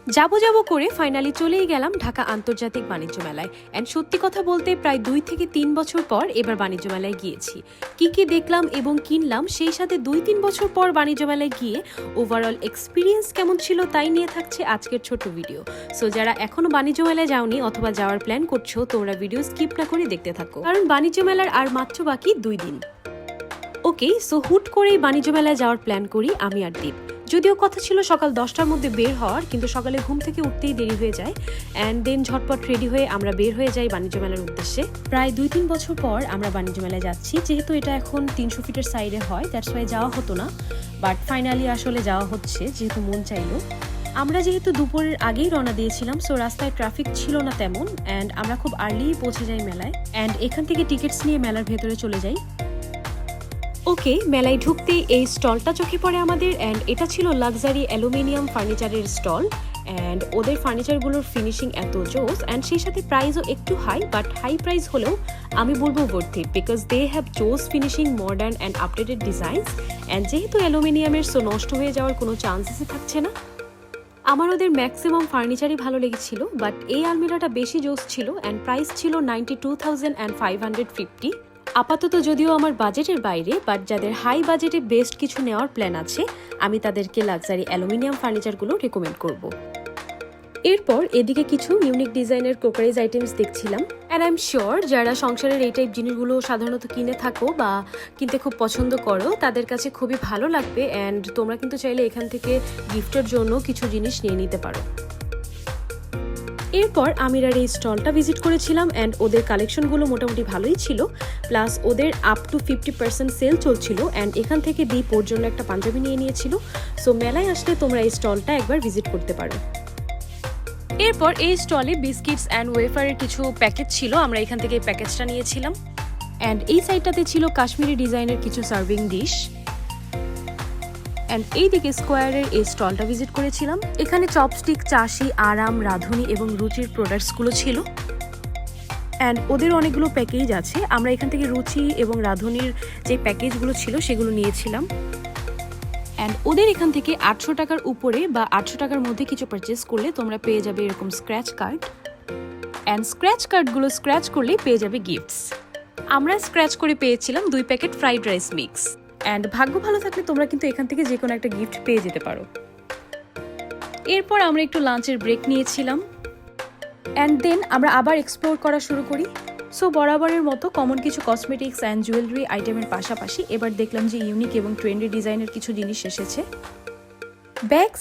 যাবো যাবো করে ফাইনালি চলেই গেলাম ঢাকা আন্তর্জাতিক বাণিজ্য মেলায়। অ্যান্ড সত্যি কথা বলতে প্রায় 2 থেকে 3 বছর পর এবার বাণিজ্য মেলায় গিয়েছি। কি দেখলাম এবং কিনলাম, সেই সাথে 2-3 বছর পর বাণিজ্য মেলায় গিয়ে ওভারঅল এক্সপিরিয়েন্স কেমন ছিল তাই নিয়ে থাকছে আজকের ছোট ভিডিও। সো যারা এখনো বাণিজ্য মেলায় যাওনি অথবা যাওয়ার প্ল্যান করছো, তোমরা ভিডিও স্কিপ না করে দেখতে থাকো, কারণ বাণিজ্য মেলার আর মাত্র বাকি 2 দিন। ওকে, সো হুট করেই বাণিজ্য মেলায় যাওয়ার প্ল্যান করি আমি আর দীপ। যদিও কথা ছিল সকাল 10টার মধ্যে বের হওয়ার, কিন্তু সকালে ঘুম থেকে উঠতেই দেরি হয়ে যায়। অ্যান্ড দেন ঝটপট রেডি হয়ে আমরা বের হয়ে যাই বাণিজ্য মেলার উদ্দেশ্যে। প্রায় 2-3 বছর পর আমরা বাণিজ্য মেলায় যাচ্ছি। যেহেতু এটা এখন 300 ফিটের সাইডে হয়, দ্যাটস ওয়াই যাওয়া হতো না, বাট ফাইনালি আসলে যাওয়া হচ্ছে যেহেতু মন চাইলো। আমরা যেহেতু দুপুরের আগেই রওনা দিয়েছিলাম, সো রাস্তায় ট্রাফিক ছিল না তেমন, অ্যান্ড আমরা খুব আর্লি পৌঁছে যাই মেলায়। অ্যান্ড এখান থেকে টিকিটস নিয়ে মেলার ভেতরে চলে যাই। ওকে, মেলায় ঢুকতেই এই স্টলটা চোখে পড়ে আমাদের। অ্যান্ড এটা ছিল লাক্সারি অ্যালুমিনিয়াম ফার্নিচারের স্টল। অ্যান্ড ওদের ফার্নিচারগুলোর ফিনিশিং এত জোস, অ্যান্ড সেই সাথে প্রাইসও একটু হাই, বাট হাই প্রাইস হলেও আমি বলবো worth it, because they have জোস finishing, modern and updated designs. And যেহেতু অ্যালুমিনিয়ামের, সো নষ্ট হয়ে যাওয়ার কোনো চান্সেসই থাকছে না। আমার ওদের ম্যাক্সিমাম ফার্নিচারই ভালো লেগেছিল, বাট এই আলমিরাটা বেশি জোস ছিল। অ্যান্ড প্রাইস ছিল 92,550। আপাতত যদিও আমার বাজেটের বাইরে, বাট যাদের হাই বাজেটে বেস্ট কিছু নেওয়ার প্ল্যান আছে, আমি তাদেরকে লাক্সারি অ্যালুমিনিয়াম ফার্নিচারগুলো রেকমেন্ড করব। এরপর এদিকে কিছু ইউনিক ডিজাইনের ক্রোকারিজ আইটেমস দেখছিলাম। অ্যান্ড আই এম শিওর যারা সংসারের এই টাইপ জিনিসগুলো সাধারণত কিনে থাকো বা কিনতে খুব পছন্দ করো, তাদের কাছে খুবই ভালো লাগবে। অ্যান্ড তোমরা কিন্তু চাইলে এখান থেকে গিফটের জন্য কিছু জিনিস নিয়ে নিতে পারো। এরপর আমিরার এই স্টলটা ভিজিট করেছিলাম। অ্যান্ড ওদের কালেকশনগুলো মোটামুটি ভালোই ছিল, প্লাস ওদের আপ টু 50% সেল চলছিল। অ্যান্ড এখান থেকে দীপ ওর জন্য একটা পাঞ্জাবি নিয়ে নিয়েছিল। সো মেলায় আসলে তোমরা এই স্টলটা একবার ভিজিট করতে পারো। এরপর এই স্টলে বিস্কিটস অ্যান্ড ওয়েফারের কিছু প্যাকেজ ছিল, আমরা এখান থেকে এই প্যাকেজটা নিয়েছিলাম। অ্যান্ড এই সাইডটাতে ছিল কাশ্মীরি ডিজাইনের কিছু সার্ভিং ডিশ। অ্যান্ড এইদিকে স্কোয়ারের এই স্টলটা ভিজিট করেছিলাম। এখানে চপস্টিক, চাশি, আরাম, রাঁধুনি এবং রুচির প্রোডাক্টসগুলো ছিল। অ্যান্ড ওদের অনেকগুলো প্যাকেজ আছে, আমরা এখান থেকে রুচি এবং রাঁধুনির যে প্যাকেজগুলো ছিল সেগুলো নিয়েছিলাম। অ্যান্ড ওদের এখান থেকে 800 টাকার উপরে বা 800 টাকার মধ্যে কিছু পারচেস করলে তোমরা পেয়ে যাবে এরকম স্ক্র্যাচ কার্ড। অ্যান্ড স্ক্র্যাচ কার্ডগুলো স্ক্র্যাচ করলেই পেয়ে যাবে গিফটস। আমরা স্ক্র্যাচ করে পেয়েছিলাম 2 packet fried rice mix. And ভাগ্য ভালো থাকলে তোমরা কিন্তু এখান থেকে যে কোনো একটা গিফট পেয়ে যেতে পারো। এরপর আমরা একটু লাঞ্চের ব্রেক নিয়েছিলাম। অ্যান্ড দেন আমরা আবার এক্সপ্লোর করা শুরু করি। সো বরাবরের মতো কমন কিছু কসমেটিক্স অ্যান্ড জুয়েলারি আইটেমের পাশাপাশি এবার দেখলাম যে ইউনিক এবং ট্রেন্ডি ডিজাইনের কিছু জিনিস এসেছে। ব্যাগস